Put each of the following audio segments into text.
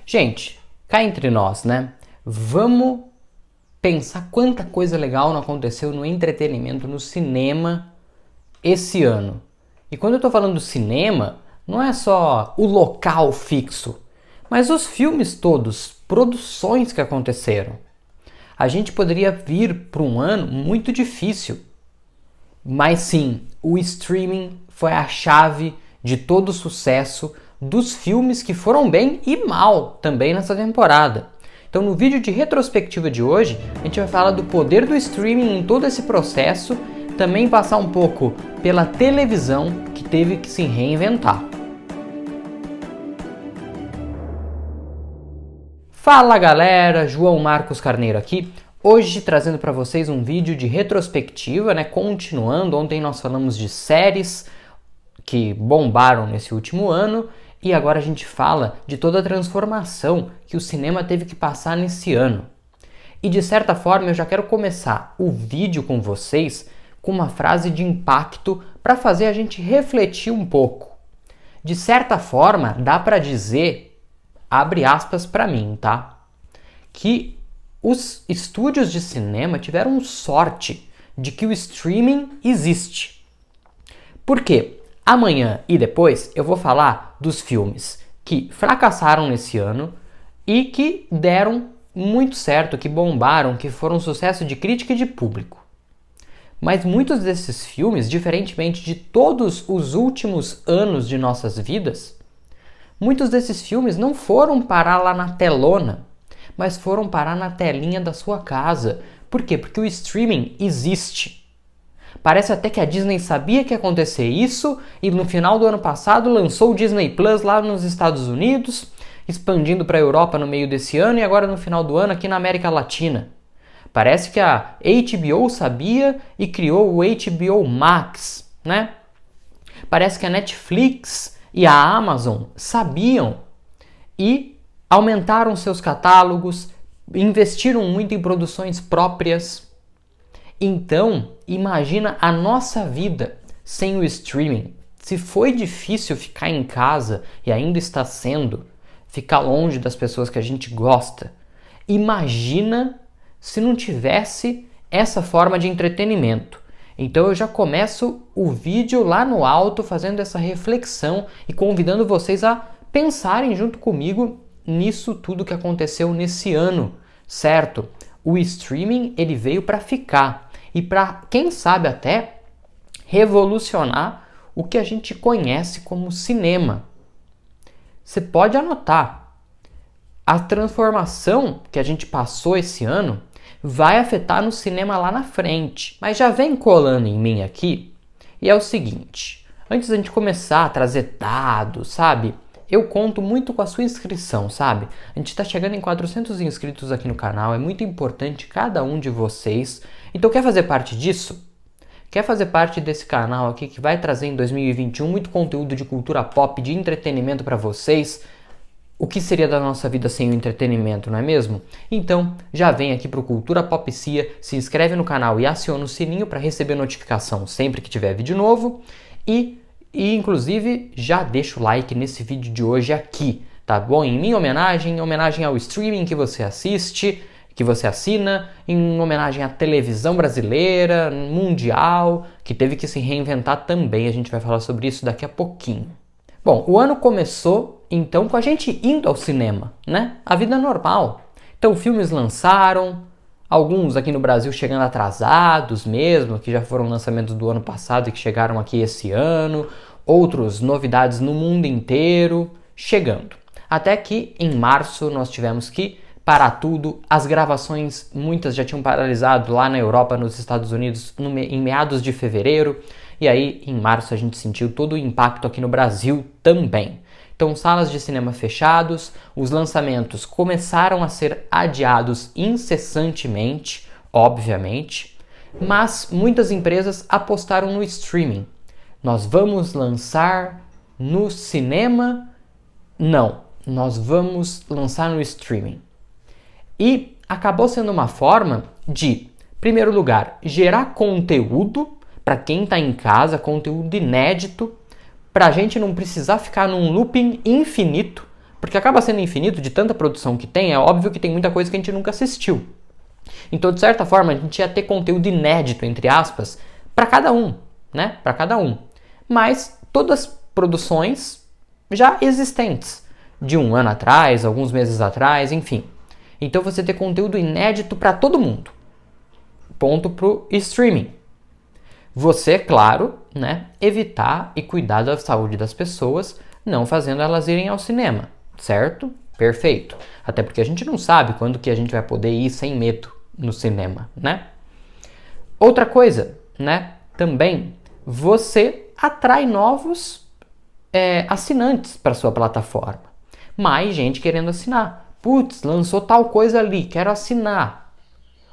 Gente, cá entre nós, né? Vamos pensar quanta coisa legal não aconteceu no entretenimento, no cinema esse ano. E quando eu tô falando do cinema, não é só o local fixo, mas os filmes todos, produções que aconteceram. A gente poderia vir para um ano muito difícil, mas sim, o streaming foi a chave de todo o sucesso dos filmes que foram bem e mal também nessa temporada. Então no vídeo de retrospectiva de hoje, a gente vai falar do poder do streaming em todo esse processo, também passar um pouco pela televisão que teve que se reinventar. Fala galera, João Marcos Carneiro aqui, hoje trazendo para vocês um vídeo de retrospectiva, né? Continuando, ontem nós falamos de séries que bombaram nesse último ano e agora a gente fala de toda a transformação que o cinema teve que passar nesse ano. E de certa forma eu já quero começar o vídeo com vocês com uma frase de impacto para fazer a gente refletir um pouco. De certa forma, dá para dizer, abre aspas para mim, tá? Que os estúdios de cinema tiveram sorte de que o streaming existe. Por quê? Amanhã e depois eu vou falar dos filmes que fracassaram nesse ano e que deram muito certo, que bombaram, que foram um sucesso de crítica e de público. Mas muitos desses filmes, diferentemente de todos os últimos anos de nossas vidas, muitos desses filmes não foram parar lá na telona, mas foram parar na telinha da sua casa. Por quê? Porque o streaming existe. Parece até que a Disney sabia que ia acontecer isso e no final do ano passado lançou o Disney Plus lá nos Estados Unidos, expandindo para a Europa no meio desse ano e agora no final do ano aqui na América Latina. Parece que a HBO sabia e criou o HBO Max, né? Parece que a Netflix e a Amazon sabiam e aumentaram seus catálogos, investiram muito em produções próprias. Então, imagina a nossa vida sem o streaming. Se foi difícil ficar em casa e ainda está sendo, ficar longe das pessoas que a gente gosta, imagina se não tivesse essa forma de entretenimento. Então eu já começo o vídeo lá no alto fazendo essa reflexão e convidando vocês a pensarem junto comigo nisso tudo que aconteceu nesse ano, certo? O streaming ele veio para ficar e para, quem sabe até, revolucionar o que a gente conhece como cinema. Você pode anotar, a transformação que a gente passou esse ano vai afetar no cinema lá na frente, mas já vem colando em mim aqui, e é o seguinte, antes da gente começar a trazer dados, sabe? Eu conto muito com a sua inscrição, sabe? A gente está chegando em 400 inscritos aqui no canal, é muito importante cada um de vocês. Então quer fazer parte disso? Quer fazer parte desse canal aqui que vai trazer em 2021 muito conteúdo de cultura pop, de entretenimento para vocês? O que seria da nossa vida sem o entretenimento, não é mesmo? Então, já vem aqui pro Cultura Popcia, se inscreve no canal e aciona o sininho para receber notificação sempre que tiver vídeo novo e inclusive já deixa o like nesse vídeo de hoje aqui, tá bom? Em minha homenagem, ao streaming que você assiste, que você assina, em homenagem à televisão brasileira, mundial, que teve que se reinventar também, a gente vai falar sobre isso daqui a pouquinho. Bom, o ano começou então com a gente indo ao cinema, né? A vida normal. Então filmes lançaram, alguns aqui no Brasil chegando atrasados mesmo, que já foram lançamentos do ano passado e que chegaram aqui esse ano, outros novidades no mundo inteiro chegando. Até que em março nós tivemos que parar tudo, as gravações muitas já tinham paralisado lá na Europa, nos Estados Unidos em meados de fevereiro, e aí em março a gente sentiu todo o impacto aqui no Brasil também. Então, salas de cinema fechados, os lançamentos começaram a ser adiados incessantemente, obviamente, mas muitas empresas apostaram no streaming. Nós vamos lançar no cinema? Não, nós vamos lançar no streaming. E acabou sendo uma forma de, em primeiro lugar, gerar conteúdo para quem está em casa, conteúdo inédito, para a gente não precisar ficar num looping infinito Porque acaba sendo infinito de tanta produção que tem, é óbvio que tem muita coisa que a gente nunca assistiu. Então, de certa forma, a gente ia ter conteúdo inédito, entre aspas, para cada um, né? Para cada um. Mas todas produções já existentes, de um ano atrás, alguns meses atrás, enfim. Então você ter conteúdo inédito para todo mundo. Ponto pro streaming. Você, claro, né, evitar e cuidar da saúde das pessoas, não fazendo elas irem ao cinema, certo? Perfeito. Até porque a gente não sabe quando que a gente vai poder ir sem medo no cinema, né? Outra coisa, né, também, você atrai novos assinantes para sua plataforma. Mais gente querendo assinar. Putz, lançou tal coisa ali, quero assinar.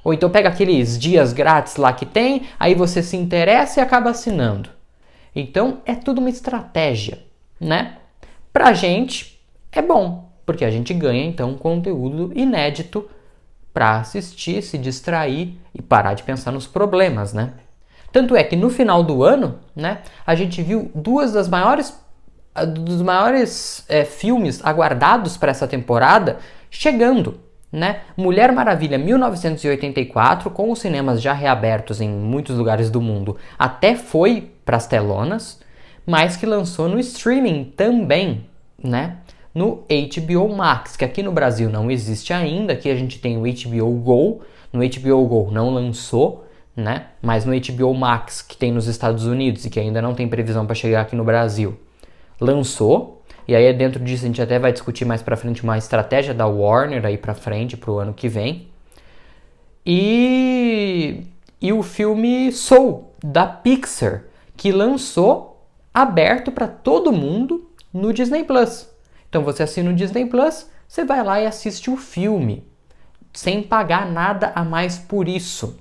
Ou então pega aqueles dias grátis lá que tem, aí você se interessa e acaba assinando. Então é tudo uma estratégia, né? Pra gente é bom, porque a gente ganha então conteúdo inédito para assistir, se distrair e parar de pensar nos problemas, né? Tanto é que no final do ano, né, a gente viu dos maiores filmes aguardados para essa temporada chegando, né? Mulher Maravilha 1984, com os cinemas já reabertos em muitos lugares do mundo, até foi para as telonas, mas que lançou no streaming também, né? No HBO Max, que aqui no Brasil não existe ainda, aqui a gente tem o HBO Go, no HBO Go não lançou, né? Mas no HBO Max, que tem nos Estados Unidos e que ainda não tem previsão para chegar aqui no Brasil, lançou. E aí dentro disso a gente até vai discutir mais pra frente uma estratégia da Warner aí pra frente, pro ano que vem. E o filme Soul, da Pixar, que lançou aberto para todo mundo no Disney Plus. Então você assina o Disney Plus, você vai lá e assiste o filme, sem pagar nada a mais por isso.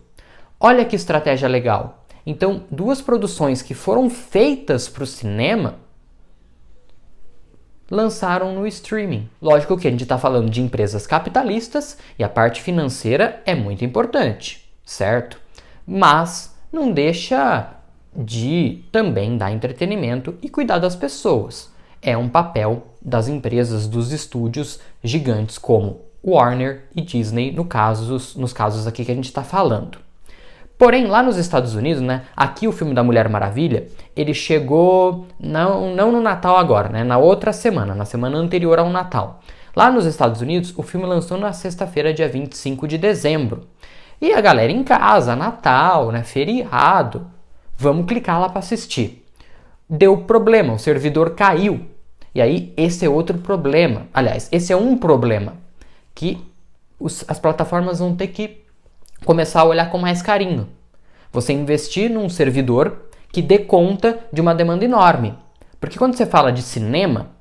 Olha que estratégia legal. Então, duas produções que foram feitas para o cinema lançaram no streaming. Lógico que a gente está falando de empresas capitalistas e a parte financeira é muito importante, certo? Mas não deixa de também dar entretenimento e cuidar das pessoas. É um papel das empresas, dos estúdios gigantes como Warner e Disney, nos casos aqui que a gente está falando. Porém, lá nos Estados Unidos, né, aqui o filme da Mulher Maravilha, ele chegou não no Natal agora, né, na outra semana, na semana anterior ao Natal. Lá nos Estados Unidos, o filme lançou na sexta-feira, dia 25 de dezembro. E a galera em casa, Natal, né, feriado, vamos clicar lá para assistir. Deu problema, o servidor caiu. E aí, esse é outro problema. Aliás, esse é um problema que as plataformas vão ter que começar a olhar com mais carinho. Você investir num servidor que dê conta de uma demanda enorme. Porque quando você fala de cinema,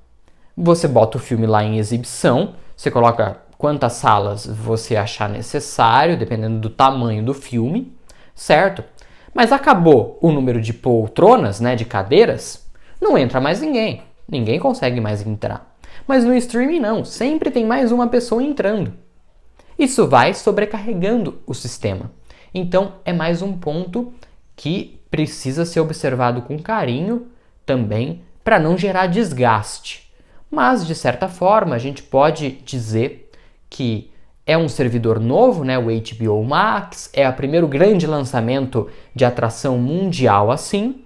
você bota o filme lá em exibição, você coloca quantas salas você achar necessário, dependendo do tamanho do filme, certo? Mas acabou o número de poltronas, né, de cadeiras, não entra mais ninguém. Ninguém consegue mais entrar. Mas no streaming não, sempre tem mais uma pessoa entrando. Isso vai sobrecarregando o sistema. Então, é mais um ponto que precisa ser observado com carinho também para não gerar desgaste. Mas, de certa forma, a gente pode dizer que é um servidor novo, né? O HBO Max, é o primeiro grande lançamento de atração mundial assim,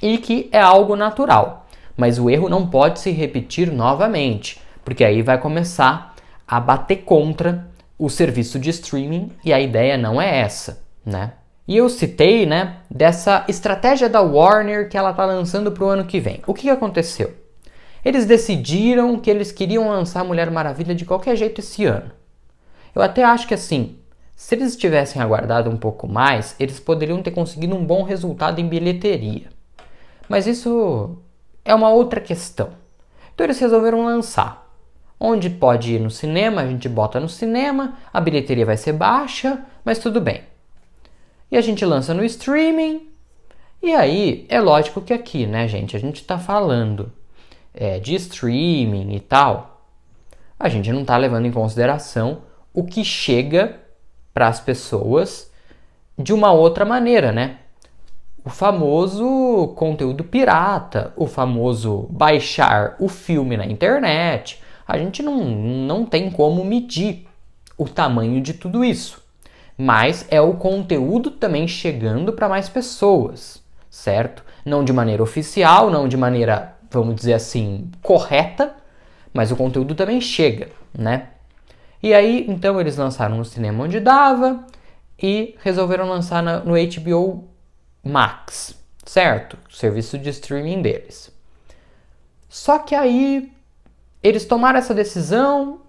e que é algo natural. Mas o erro não pode se repetir novamente, porque aí vai começar a bater contra o serviço de streaming e a ideia não é essa, né? E eu citei, né, dessa estratégia da Warner que ela tá lançando pro ano que vem. O que aconteceu? Eles decidiram que eles queriam lançar Mulher Maravilha de qualquer jeito esse ano. Eu até acho que assim, se eles tivessem aguardado um pouco mais, eles poderiam ter conseguido um bom resultado em bilheteria. Mas isso é uma outra questão. Então eles resolveram lançar. Onde pode ir no cinema, a gente bota no cinema, a bilheteria vai ser baixa, mas tudo bem. E a gente lança no streaming, e aí é lógico que aqui, né, gente, a gente tá falando de streaming e tal, a gente não tá levando em consideração o que chega para as pessoas de uma outra maneira, né? O famoso conteúdo pirata, o famoso baixar o filme na internet, A gente não tem como medir o tamanho de tudo isso. Mas é o conteúdo também chegando para mais pessoas, certo? Não de maneira oficial, não de maneira, vamos dizer assim, correta, mas o conteúdo também chega, né? E aí, então, eles lançaram no cinema onde dava e resolveram lançar no HBO Max, certo? O serviço de streaming deles. Só que aí eles tomaram essa decisão,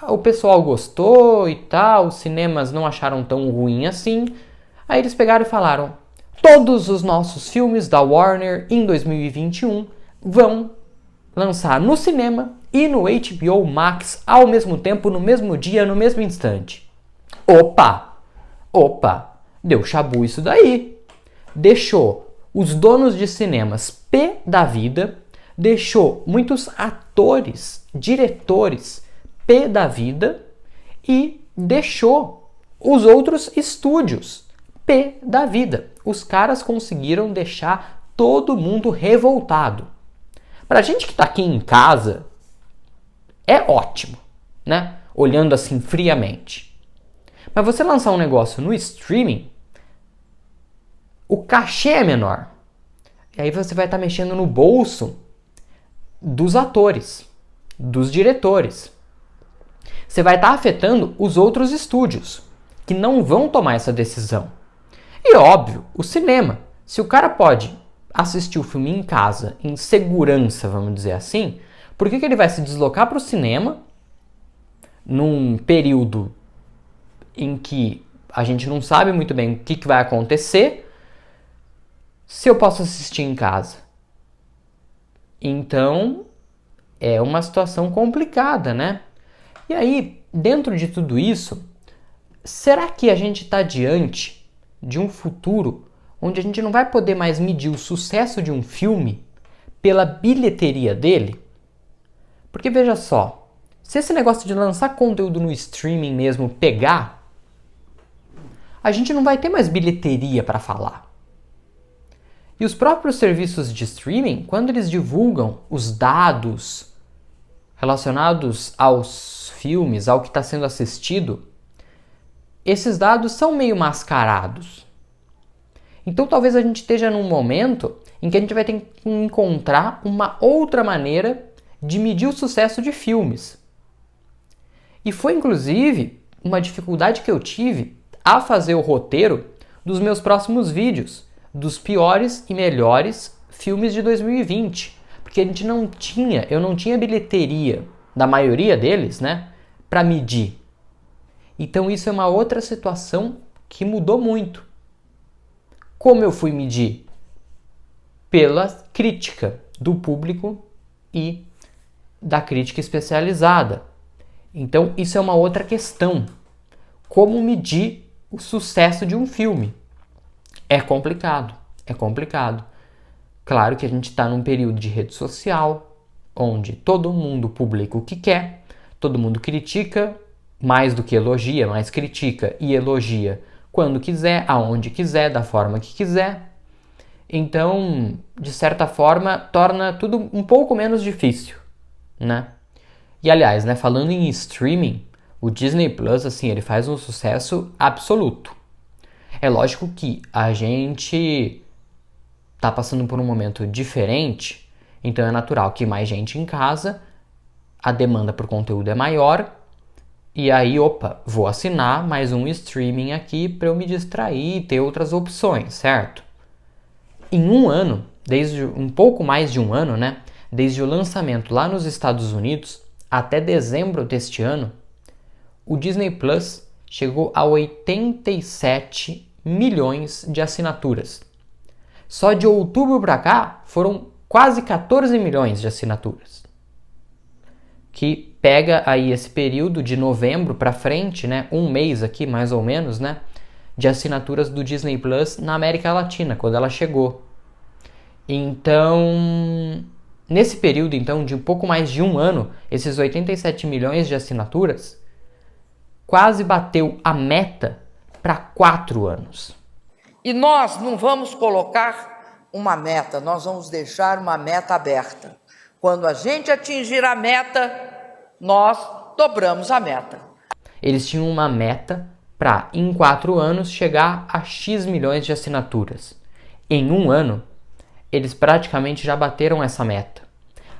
o pessoal gostou e tal, os cinemas não acharam tão ruim assim. Aí eles pegaram e falaram: todos os nossos filmes da Warner em 2021 vão lançar no cinema e no HBO Max ao mesmo tempo, no mesmo dia, no mesmo instante. Opa, deu chabu isso daí. Deixou os donos de cinemas pé da vida, deixou muitos atores, diretores pé da vida e deixou os outros estúdios pé da vida. Os caras conseguiram deixar todo mundo revoltado. Pra gente que tá aqui em casa, é ótimo, né? Olhando assim friamente. Mas você lançar um negócio no streaming, o cachê é menor. E aí você vai estar mexendo no bolso dos atores, dos diretores. Você vai estar afetando os outros estúdios, que não vão tomar essa decisão. E óbvio, o cinema. Se o cara pode assistir o filme em casa, em segurança, vamos dizer assim, por que ele vai se deslocar para o cinema num período em que a gente não sabe muito bem o que vai acontecer, se eu posso assistir em casa? Então, é uma situação complicada, né? E aí, dentro de tudo isso, será que a gente está diante de um futuro onde a gente não vai poder mais medir o sucesso de um filme pela bilheteria dele? Porque veja só, se esse negócio de lançar conteúdo no streaming mesmo pegar, a gente não vai ter mais bilheteria para falar. E os próprios serviços de streaming, quando eles divulgam os dados relacionados aos filmes, ao que está sendo assistido, esses dados são meio mascarados. Então talvez a gente esteja num momento em que a gente vai ter que encontrar uma outra maneira de medir o sucesso de filmes. E foi inclusive uma dificuldade que eu tive a fazer o roteiro dos meus próximos vídeos, dos piores e melhores filmes de 2020. Porque eu não tinha bilheteria da maioria deles, né, para medir. Então isso é uma outra situação que mudou muito. Como eu fui medir? Pela crítica do público e da crítica especializada. Então isso é uma outra questão. Como medir o sucesso de um filme? É complicado, é complicado. Claro que a gente está num período de rede social, onde todo mundo publica o que quer, todo mundo critica, mais do que elogia, mas critica e elogia quando quiser, aonde quiser, da forma que quiser. Então, de certa forma, torna tudo um pouco menos difícil, né? E aliás, né, falando em streaming, o Disney Plus, assim, ele faz um sucesso absoluto. É lógico que a gente tá passando por um momento diferente, então é natural que mais gente em casa, a demanda por conteúdo é maior, e aí, vou assinar mais um streaming aqui para eu me distrair e ter outras opções, certo? Em um ano, desde um pouco mais de um ano, né, desde o lançamento lá nos Estados Unidos até dezembro deste ano, o Disney Plus chegou a 87 milhões de assinaturas. Só de outubro para cá foram quase 14 milhões de assinaturas. Que pega aí esse período de novembro para frente, né, um mês aqui mais ou menos, né, de assinaturas do Disney Plus na América Latina, quando ela chegou. Então, nesse período então de um pouco mais de um ano, esses 87 milhões de assinaturas quase bateu a meta para 4 anos. E nós não vamos colocar uma meta, nós vamos deixar uma meta aberta. Quando a gente atingir a meta, nós dobramos a meta. Eles tinham uma meta para, em 4 anos, chegar a X milhões de assinaturas. Em 1 ano, eles praticamente já bateram essa meta.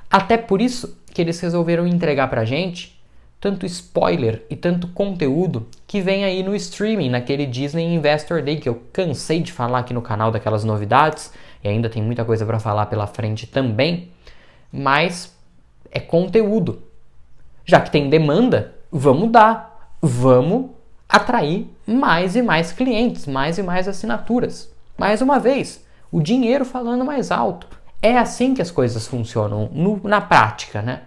Até por isso que eles resolveram entregar pra gente tanto spoiler e tanto conteúdo que vem aí no streaming, naquele Disney Investor Day, que eu cansei de falar aqui no canal daquelas novidades, e ainda tem muita coisa para falar pela frente também, mas é conteúdo. Já que tem demanda, vamos dar, vamos atrair mais e mais clientes, mais e mais assinaturas. Mais uma vez, o dinheiro falando mais alto. É assim que as coisas funcionam na prática, né?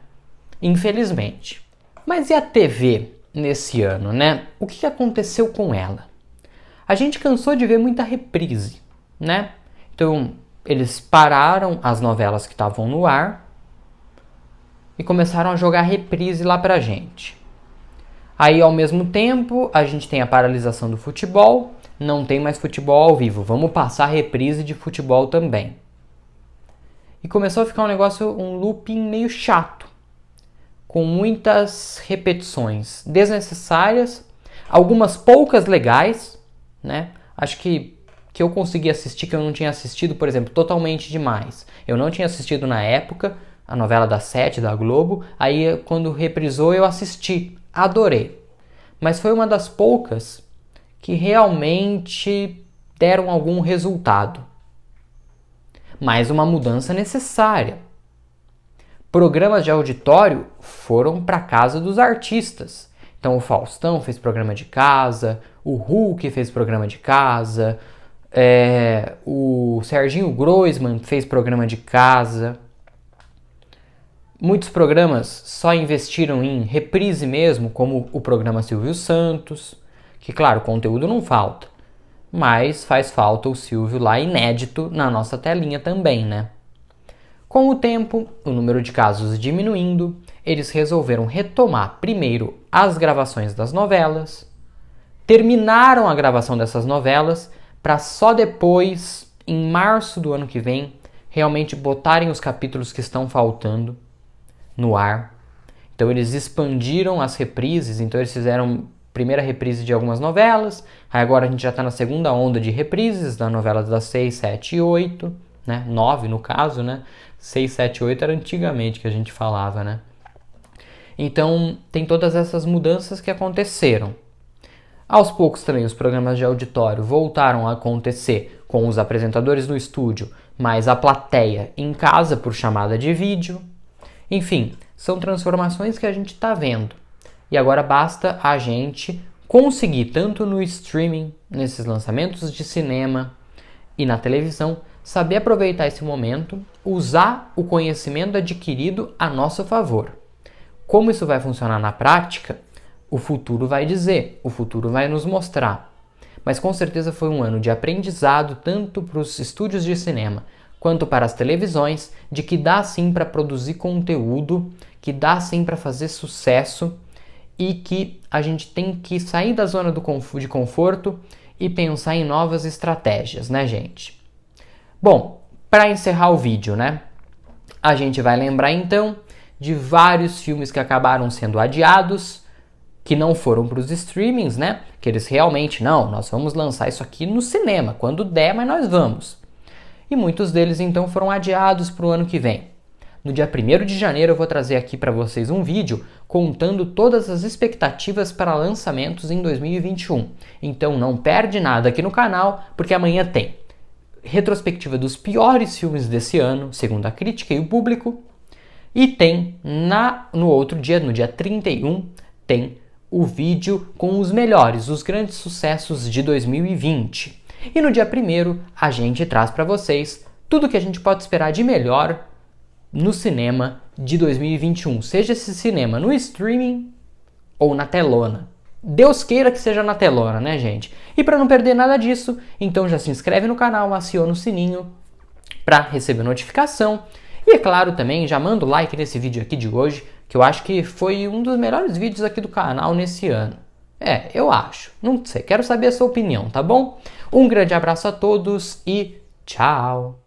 Infelizmente. Mas e a TV nesse ano, né? O que aconteceu com ela? A gente cansou de ver muita reprise, né? Então, eles pararam as novelas que estavam no ar e começaram a jogar reprise lá pra gente. Aí, ao mesmo tempo, a gente tem a paralisação do futebol, não tem mais futebol ao vivo, vamos passar reprise de futebol também. E começou a ficar um looping meio chato, com muitas repetições desnecessárias, algumas poucas legais, né? Acho que eu consegui assistir, que eu não tinha assistido, por exemplo, Totalmente Demais. Eu não tinha assistido na época, a novela das 7 da Globo, aí quando reprisou eu assisti, adorei. Mas foi uma das poucas que realmente deram algum resultado. Mas uma mudança necessária. Programas de auditório foram para casa dos artistas. Então o Faustão fez programa de casa, o Hulk fez programa de casa, o Serginho Groisman fez programa de casa. Muitos programas só investiram em reprise mesmo, como o programa Silvio Santos, que claro, conteúdo não falta, mas faz falta o Silvio lá inédito na nossa telinha também, né? Com o tempo, o número de casos diminuindo, eles resolveram retomar primeiro as gravações das novelas, terminaram a gravação dessas novelas para só depois, em março do ano que vem, realmente botarem os capítulos que estão faltando no ar. Então eles expandiram as reprises, então eles fizeram primeira reprise de algumas novelas, aí agora a gente já está na segunda onda de reprises da novela das 6, 7 e 8, né? 9 no caso, né? 6, 7, 8 era antigamente que a gente falava, né? Então, tem todas essas mudanças que aconteceram. Aos poucos também os programas de auditório voltaram a acontecer com os apresentadores no estúdio, mas a plateia em casa por chamada de vídeo. Enfim, são transformações que a gente está vendo. E agora basta a gente conseguir, tanto no streaming, nesses lançamentos de cinema e na televisão, saber aproveitar esse momento, usar o conhecimento adquirido a nosso favor. Como isso vai funcionar na prática, o futuro vai dizer, o futuro vai nos mostrar. Mas com certeza foi um ano de aprendizado tanto para os estúdios de cinema quanto para as televisões, de que dá sim para produzir conteúdo, que dá sim para fazer sucesso e que a gente tem que sair da zona de conforto e pensar em novas estratégias, né, gente? Bom, para encerrar o vídeo, né? A gente vai lembrar então de vários filmes que acabaram sendo adiados, que não foram para os streamings, né? Que eles realmente, não, nós vamos lançar isso aqui no cinema, quando der, mas nós vamos. E muitos deles então foram adiados para o ano que vem. No dia 1º de janeiro eu vou trazer aqui para vocês um vídeo contando todas as expectativas para lançamentos em 2021. Então não perde nada aqui no canal, porque amanhã tem retrospectiva dos piores filmes desse ano, segundo a crítica e o público, e tem no outro dia, no dia 31, tem o vídeo com os melhores, os grandes sucessos de 2020. E no dia 1º a gente traz para vocês tudo que a gente pode esperar de melhor no cinema de 2021, seja esse cinema no streaming ou na telona. Deus queira que seja na telona, né, gente? E para não perder nada disso, então já se inscreve no canal, aciona o sininho para receber notificação. E é claro também, já manda o like nesse vídeo aqui de hoje, que eu acho que foi um dos melhores vídeos aqui do canal nesse ano. Eu acho. Não sei, quero saber a sua opinião, tá bom? Um grande abraço a todos e tchau!